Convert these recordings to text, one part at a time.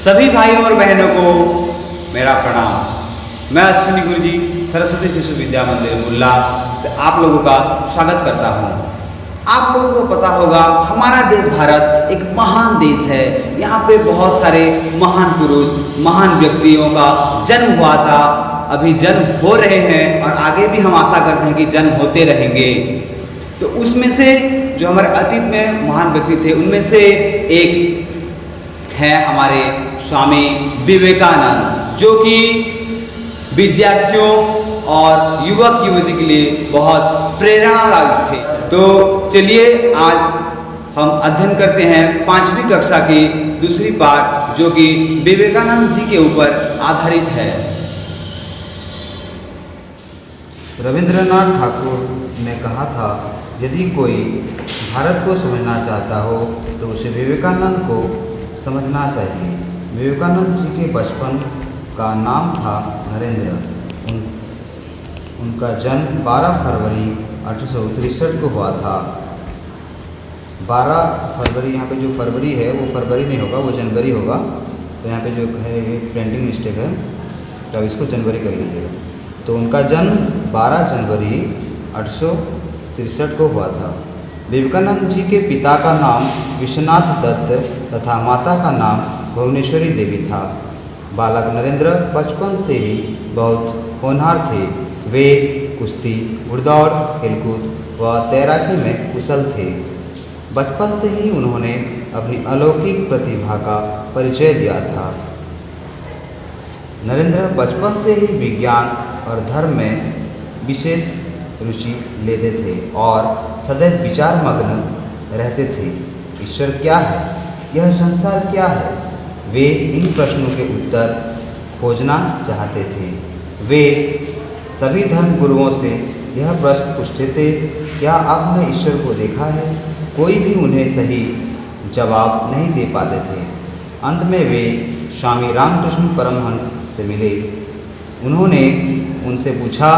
सभी भाइयों और बहनों को मेरा प्रणाम। मैं अश्विनी गुरुजी सरस्वती शिशु विद्या मंदिर मुल्ला से आप लोगों का स्वागत करता हूँ। आप लोगों को पता होगा हमारा देश भारत एक महान देश है। यहाँ पे बहुत सारे महान पुरुष, महान व्यक्तियों का जन्म हुआ था, अभी जन्म हो रहे हैं और आगे भी हम आशा करते हैं कि जन्म होते रहेंगे। तो उसमें से जो हमारे अतीत में महान व्यक्ति थे उनमें से एक है हमारे स्वामी विवेकानंद, जो कि विद्यार्थियों और युवक युवती के लिए बहुत प्रेरणादायक थे। तो चलिए आज हम अध्ययन करते हैं 5वीं कक्षा की दूसरी पाठ, जो कि विवेकानंद जी के ऊपर आधारित है। रविंद्रनाथ ठाकुर ने कहा था, यदि कोई भारत को समझना चाहता हो तो उसे विवेकानंद को समझना चाहिए। विवेकानंद जी के बचपन का नाम था नरेंद्र। उनका जन्म 12 फरवरी 1863 को हुआ था। 12 फरवरी, यहाँ पे जो फरवरी है वो फरवरी नहीं होगा, वो जनवरी होगा। तो यहाँ पे जो है ये प्रिंटिंग मिस्टेक है, तो इसको जनवरी कर लीजिएगा। तो उनका जन्म 12 जनवरी 1863 को हुआ था। विवेकानंद जी के पिता का नाम विश्वनाथ दत्त तथा माता का नाम भुवनेश्वरी देवी था। बालक नरेंद्र बचपन से ही बहुत होनहार थे। वे कुश्ती, घुड़दौड़, खेलकूद व तैराकी में कुशल थे। बचपन से ही उन्होंने अपनी अलौकिक प्रतिभा का परिचय दिया था। नरेंद्र बचपन से ही विज्ञान और धर्म में विशेष रुचि लेते थे और सदैव विचार मग्न रहते थे। ईश्वर क्या है? यह संसार क्या है? वे इन प्रश्नों के उत्तर खोजना चाहते थे। वे सभी धर्म गुरुओं से यह प्रश्न पूछते थे, क्या आपने ईश्वर को देखा है? कोई भी उन्हें सही जवाब नहीं दे पाते थे। अंत में वे स्वामी रामकृष्ण परमहंस से मिले। उन्होंने उनसे पूछा,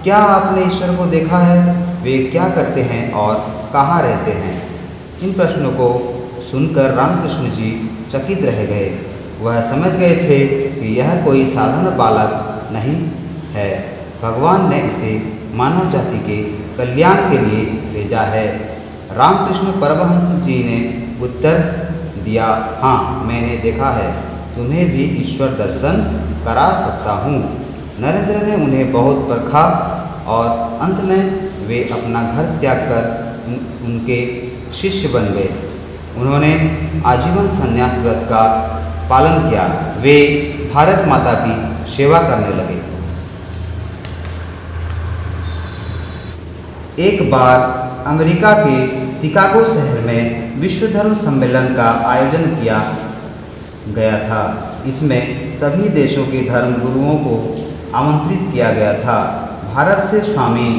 क्या आपने ईश्वर को देखा है? वे क्या करते हैं और कहाँ रहते हैं? इन प्रश्नों को सुनकर रामकृष्ण जी चकित रह गए। वह समझ गए थे कि यह कोई साधारण बालक नहीं है, भगवान ने इसे मानव जाति के कल्याण के लिए भेजा है। रामकृष्ण परमहंस जी ने उत्तर दिया, हाँ मैंने देखा है, तुम्हें भी ईश्वर दर्शन करा सकता हूँ। नरेंद्र ने उन्हें बहुत परखा और अंत में वे अपना घर त्याग कर उनके शिष्य बन गए। उन्होंने आजीवन संन्यास व्रत का पालन किया। वे भारत माता की सेवा करने लगे। एक बार अमेरिका के शिकागो शहर में विश्व धर्म सम्मेलन का आयोजन किया गया था। इसमें सभी देशों के धर्म गुरुओं को आमंत्रित किया गया था। भारत से स्वामी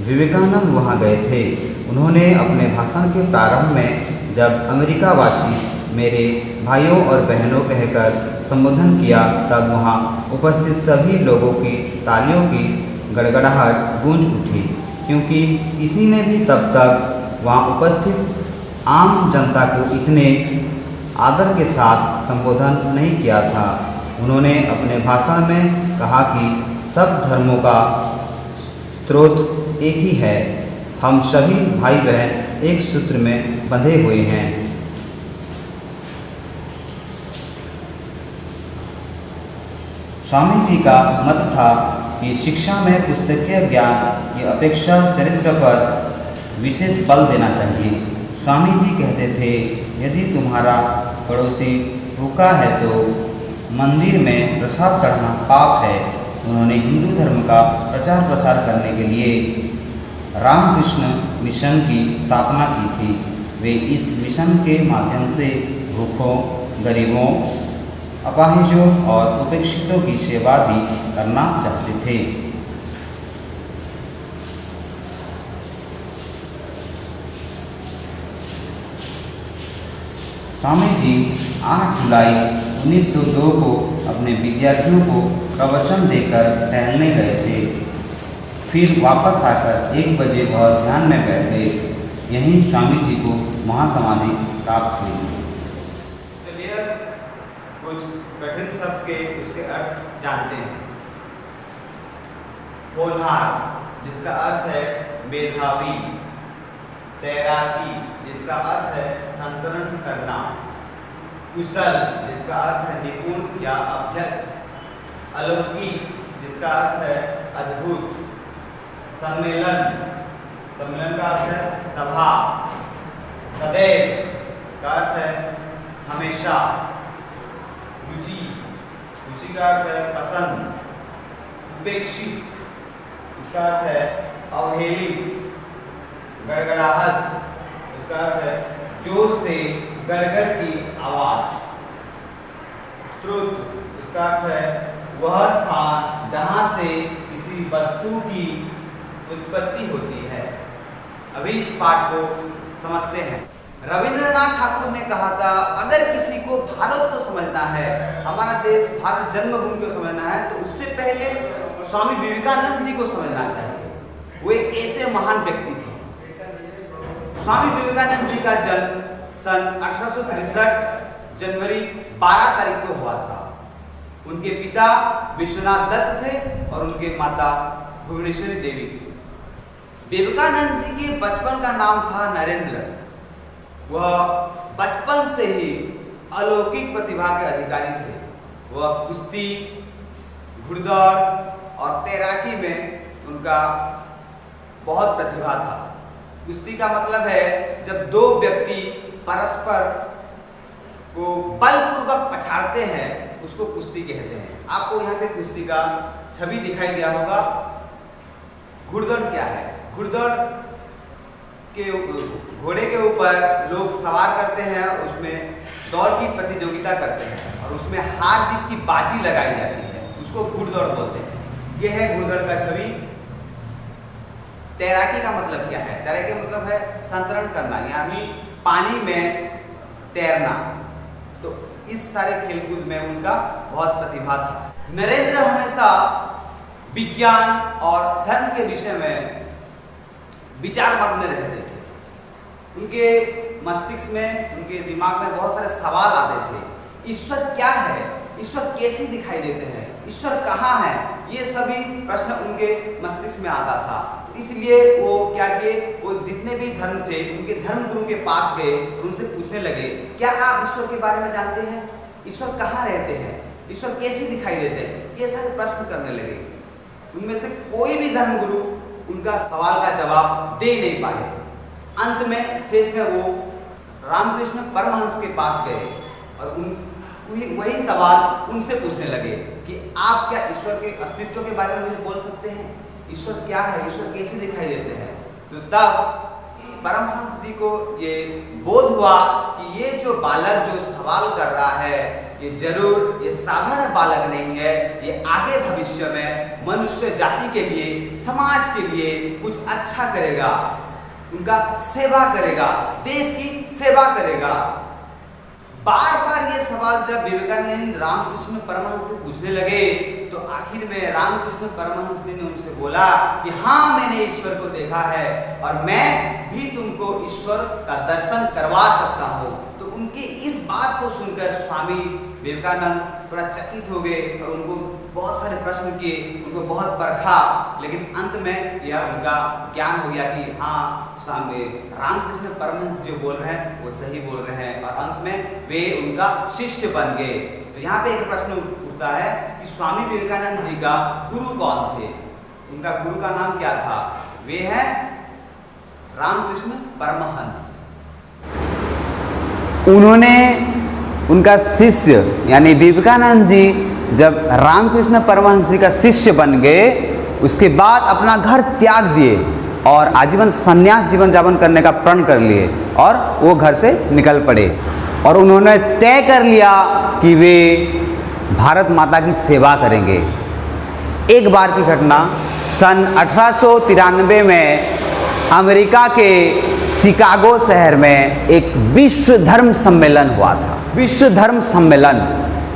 विवेकानंद वहां गए थे। उन्होंने अपने भाषण के प्रारंभ में जब अमेरिकावासी मेरे भाइयों और बहनों कहकर संबोधन किया, तब वहां उपस्थित सभी लोगों की तालियों की गड़गड़ाहट गूंज उठी, क्योंकि किसी ने भी तब तक वहां उपस्थित आम जनता को इतने आदर के साथ संबोधन नहीं किया था। उन्होंने अपने भाषण में कहा कि सब धर्मों का स्रोत एक ही है। हम सभी भाई बहन एक सूत्र में बंधे हुए हैं। स्वामी जी का मत था कि शिक्षा में पुस्तकीय ज्ञान की अपेक्षा चरित्र पर विशेष बल देना चाहिए। स्वामी जी कहते थे, यदि तुम्हारा पड़ोसी भूखा है तो मंदिर में प्रसाद चढ़ाना पाप है। उन्होंने हिंदू धर्म का प्रचार प्रसार करने के लिए रामकृष्ण मिशन की स्थापना की थी। वे इस मिशन के माध्यम से भूखों, गरीबों, अपाहिजों और उपेक्षितों की सेवा भी करना चाहते थे। स्वामी जी 8 जुलाई 1902 को अपने विद्यार्थियों को प्रवचन देकर टहलने गए थे। फिर वापस आकर 1 बजे वह ध्यान में बैठ गए। यहीं स्वामी जी को महासमाधि प्राप्त हुई। कुछ कठिन शब्द के उसके अर्थ जानते हैं। होनहार, जिसका अर्थ है मेधावी। तैराकी, जिसका अर्थ है संतरण करना। कुशल, जिसका अर्थ है निपुण या अभ्यस्त। अलौकिक, जिसका अर्थ है अद्भुत। सम्मेलन, सम्मेलन का अर्थ है सभा। सदैव का अर्थ है हमेशा। रुचि, रुचि का अर्थ है पसंद। उपेक्षित, इसका अर्थ है अवहेलित। गड़गड़ाहट, इसका अर्थ है जोर से गड़गड़ की आवाज। स्रोत, इसका अर्थ है वह स्थान जहां से किसी वस्तु की उत्पत्ति होती है। अभी इस पाठ को समझते हैं। रविंद्रनाथ ठाकुर ने कहा था, अगर किसी को भारत को समझना है, हमारा देश भारत जन्मभूमि को समझना है, तो उससे पहले स्वामी विवेकानंद जी को समझना चाहिए। वो एक ऐसे महान व्यक्ति थे। स्वामी विवेकानंद जी का जन्म सन 1863 जनवरी 12 तारीख को हुआ था। उनके पिता विश्वनाथ दत्त थे और उनके माता भुवनेश्वरी देवी थी। विवेकानंद जी के बचपन का नाम था नरेंद्र। वह बचपन से ही अलौकिक प्रतिभा के अधिकारी थे। वह कुश्ती, घुड़दौड़ और तैराकी में उनका बहुत प्रतिभा था। कुश्ती का मतलब है जब दो व्यक्ति परस्पर को बलपूर्वक पछाड़ते हैं, उसको कुश्ती कहते हैं। आपको यहाँ पे कुश्ती का छवि दिखाई दिया होगा। घुड़दौड़ क्या है? घुड़दौड़ के घोड़े के ऊपर लोग सवार करते हैं, उसमें दौड़ की प्रतियोगिता करते हैं और उसमें हार जीत की बाजी लगाई जाती है, उसको घुड़दौड़ बोलते हैं। यह है घुड़दौड़ का छवि। तैराकी का मतलब क्या है? तैराकी का मतलब है संतरण करना, यानी पानी में तैरना। तो इस सारे खेलकूद में उनका बहुत प्रतिभा था। नरेंद्र हमेशा विज्ञान और धर्म के विषय में विचार मग्न रहते थे। उनके मस्तिष्क में, उनके दिमाग में बहुत सारे सवाल आते थे। ईश्वर क्या है? ईश्वर कैसे दिखाई देते हैं? ईश्वर कहाँ है? ये सभी प्रश्न उनके मस्तिष्क में आता था। इसलिए वो क्या किए, वो जितने भी धर्म थे उनके धर्म गुरु के पास गए और उनसे पूछने लगे, क्या आप ईश्वर के बारे में जानते हैं? ईश्वर कहाँ रहते हैं? ईश्वर कैसे दिखाई देते हैं? ये सारे प्रश्न करने लगे। उनमें से कोई भी धर्म गुरु उनका सवाल का जवाब दे नहीं पाए। अंत में शेष में वो रामकृष्ण परमहंस के पास गए और वही सवाल उनसे पूछने लगे कि आप क्या ईश्वर के अस्तित्व के बारे में मुझे बोल सकते हैं? ईश्वर क्या है? ईश्वर कैसे दिखाई देते हैं? तो तब परमहंस जी को ये बोध हुआ कि ये जो बालक जो सवाल कर रहा है, ये जरूर ये साधारण बालक नहीं है। ये आगे भविष्य में मनुष्य जाति के लिए, समाज के लिए कुछ अच्छा करेगा, उनका सेवा करेगा, देश की सेवा करेगा। बार बार ये सवाल जब विवेकानंद रामकृष्ण परमहंस से पूछने लगे, तो आखिर में रामकृष्ण परमहंस जी ने उनसे बोला कि हाँ, मैंने ईश्वर को देखा है और मैं भी तुमको ईश्वर का दर्शन करवा सकता हूँ। तो उनकी इस बात को सुनकर स्वामी विवेकानंद थोड़ा चकित हो गए और उनको बहुत सारे प्रश्न किए, उनको बहुत परखा, लेकिन अंत में यह उनका ज्ञान हो गया कि हाँ, स्वामी रामकृष्ण परमहंस जो बोल रहे हैं वो सही बोल रहे हैं, और अंत में वे उनका शिष्य बन गए। तो यहाँ पे एक प्रश्न उठता है कि स्वामी विवेकानंद जी का गुरु कौन थे? उनका गुरु का नाम क्या था? वे हैं रामकृष्ण परमहंस। उन्होंने उनका शिष्य यानी विवेकानंद जी जब रामकृष्ण परमहंस जी का शिष्य बन गए, उसके बाद अपना घर त्याग दिए और आजीवन संन्यास जीवन यापन करने का प्रण कर लिए और वो घर से निकल पड़े। और उन्होंने तय कर लिया कि वे भारत माता की सेवा करेंगे। एक बार की घटना, सन 1893 में अमेरिका के शिकागो शहर में एक विश्व धर्म सम्मेलन हुआ था। विश्व धर्म सम्मेलन,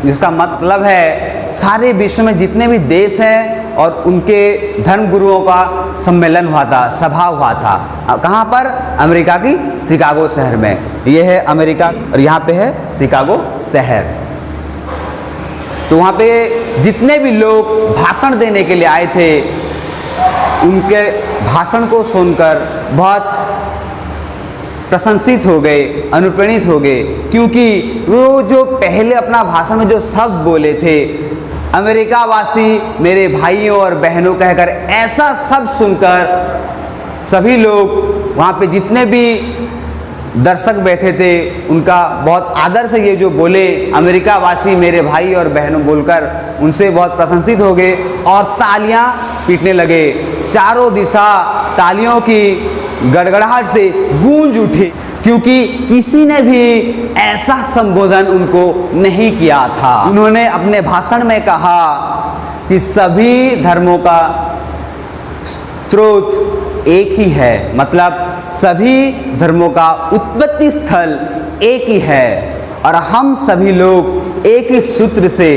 जिसका मतलब है सारे विश्व में जितने भी देश हैं और उनके धर्म गुरुओं का सम्मेलन हुआ था, सभा हुआ था। कहाँ पर? अमेरिका की शिकागो शहर में। यह है अमेरिका और यहाँ पे है शिकागो शहर। तो वहाँ पे जितने भी लोग भाषण देने के लिए आए थे, उनके भाषण को सुनकर बहुत प्रशंसित हो गए, अनुप्राणित हो गए, क्योंकि वो जो पहले अपना भाषण में जो शब्द बोले थे, अमेरिका वासी मेरे भाइयों और बहनों कहकर, ऐसा शब्द सुनकर सभी लोग वहाँ पे जितने भी दर्शक बैठे थे उनका बहुत आदर से ये जो बोले अमेरिका वासी मेरे भाई और बहनों बोलकर उनसे बहुत प्रशंसित हो गए और तालियां पीटने लगे। चारों दिशा तालियों की गड़गड़ाहट से गूंज उठी, क्योंकि किसी ने भी ऐसा संबोधन उनको नहीं किया था। उन्होंने अपने भाषण में कहा कि सभी धर्मों का स्रोत एक ही है, मतलब सभी धर्मों का उत्पत्ति स्थल एक ही है और हम सभी लोग एक ही सूत्र से,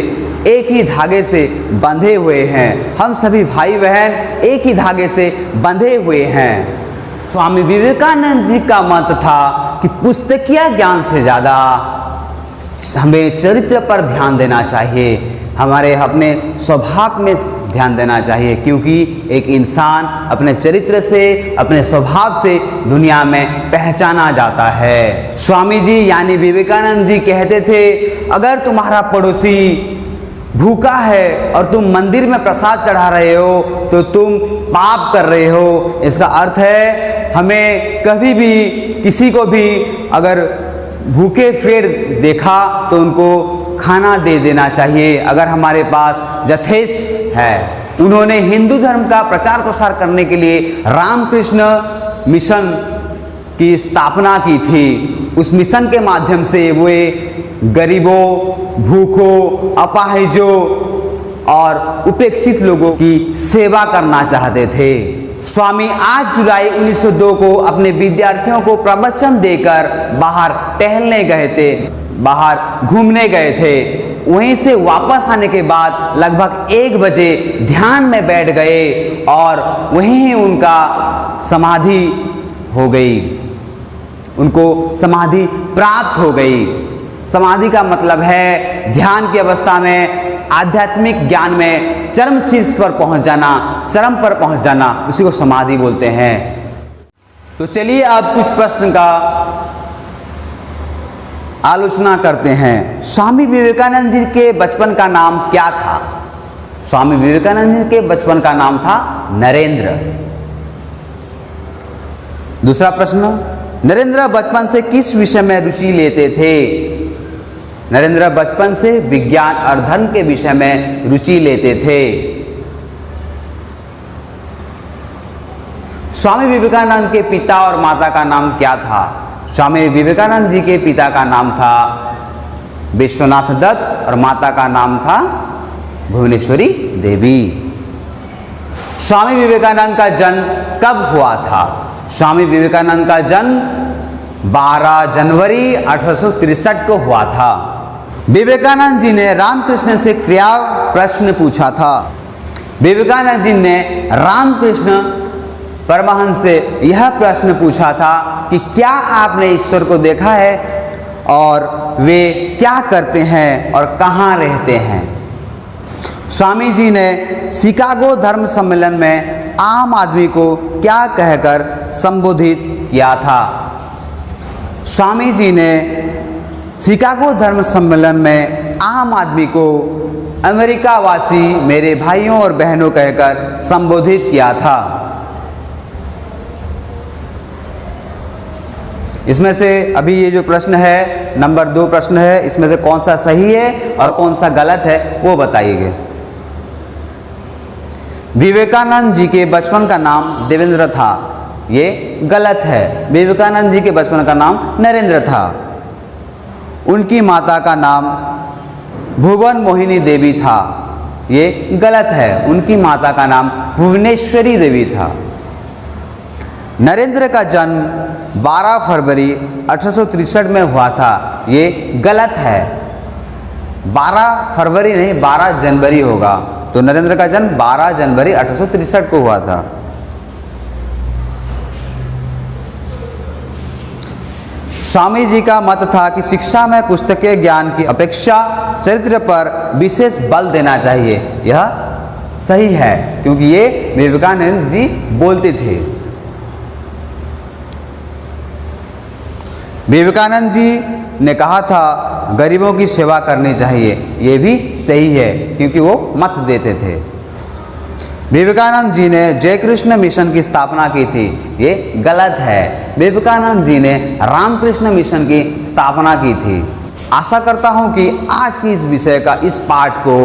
एक ही धागे से बंधे हुए हैं। हम सभी भाई बहन एक ही धागे से बंधे हुए हैं। स्वामी विवेकानंद जी का मत था कि पुस्तकीय ज्ञान से ज़्यादा हमें चरित्र पर ध्यान देना चाहिए, हमारे अपने स्वभाव में ध्यान देना चाहिए, क्योंकि एक इंसान अपने चरित्र से, अपने स्वभाव से दुनिया में पहचाना जाता है। स्वामी जी यानी विवेकानंद जी कहते थे, अगर तुम्हारा पड़ोसी भूखा है और तुम मंदिर में प्रसाद चढ़ा रहे हो तो तुम पाप कर रहे हो। इसका अर्थ है हमें कभी भी किसी को भी अगर भूखे पेट देखा तो उनको खाना दे देना चाहिए, अगर हमारे पास यथेष्ट है। उन्होंने हिंदू धर्म का प्रचार प्रसार करने के लिए रामकृष्ण मिशन की स्थापना की थी। उस मिशन के माध्यम से वे गरीबों, भूखों, अपाहिजों और उपेक्षित लोगों की सेवा करना चाहते थे। स्वामी 8 जुलाई 1902 को अपने विद्यार्थियों को प्रवचन देकर बाहर टहलने गए थे, बाहर घूमने गए थे। वहीं से वापस आने के बाद लगभग 1 बजे ध्यान में बैठ गए और वहीं उनका समाधि हो गई, उनको समाधि प्राप्त हो गई। समाधि का मतलब है ध्यान की अवस्था में आध्यात्मिक ज्ञान में चरम शीर्ष पर पहुंच जाना, चरम पर पहुंच जाना, उसी को समाधि बोलते हैं। तो चलिए अब कुछ प्रश्न का आलोचना करते हैं। स्वामी विवेकानंद जी के बचपन का नाम क्या था? स्वामी विवेकानंद जी के बचपन का नाम था नरेंद्र। दूसरा प्रश्न, नरेंद्र बचपन से किस विषय में रुचि लेते थे? नरेंद्र बचपन से विज्ञान और धर्म के विषय में रुचि लेते थे। स्वामी विवेकानंद के पिता और माता का नाम क्या था? स्वामी विवेकानंद जी के पिता का नाम था विश्वनाथ दत्त और माता का नाम था भुवनेश्वरी देवी। स्वामी विवेकानंद का जन्म कब हुआ था? स्वामी विवेकानंद का जन्म 12 जनवरी 1863 को हुआ था। विवेकानंद जी ने रामकृष्ण से क्या प्रश्न पूछा था? विवेकानंद जी ने रामकृष्ण परमहंस से यह प्रश्न पूछा था कि क्या आपने ईश्वर को देखा है और वे क्या करते हैं और कहाँ रहते हैं? स्वामी जी ने शिकागो धर्म सम्मेलन में आम आदमी को क्या कहकर संबोधित किया था? स्वामी जी ने शिकागो धर्म सम्मेलन में आम आदमी को अमेरिका वासी मेरे भाइयों और बहनों कहकर संबोधित किया था। इसमें से अभी ये जो प्रश्न है, नंबर 2 प्रश्न है, इसमें से कौन सा सही है और कौन सा गलत है वो बताइएगा। विवेकानंद जी के बचपन का नाम देवेंद्र था, ये गलत है। विवेकानंद जी के बचपन का नाम नरेंद्र था। उनकी माता का नाम भुवन मोहिनी देवी था, ये गलत है। उनकी माता का नाम भुवनेश्वरी देवी था। नरेंद्र का जन्म 12 फरवरी 1863 में हुआ था, ये गलत है। 12 फरवरी नहीं, 12 जनवरी होगा। तो नरेंद्र का जन्म 12 जनवरी 1863 को हुआ था। स्वामी जी का मत था कि शिक्षा में पुस्तकीय ज्ञान की अपेक्षा चरित्र पर विशेष बल देना चाहिए। यह सही है, क्योंकि ये विवेकानंद जी बोलते थे। विवेकानंद जी ने कहा था गरीबों की सेवा करनी चाहिए। ये भी सही है, क्योंकि वो मत देते थे। विवेकानंद जी ने जय कृष्ण मिशन की स्थापना की थी। ये गलत है। विवेकानंद जी ने रामकृष्ण मिशन की स्थापना की थी। आशा करता हूँ कि आज की इस विषय का इस पाठ को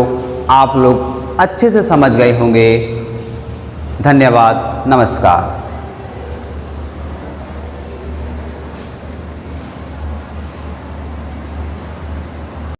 आप लोग अच्छे से समझ गए होंगे। धन्यवाद। नमस्कार।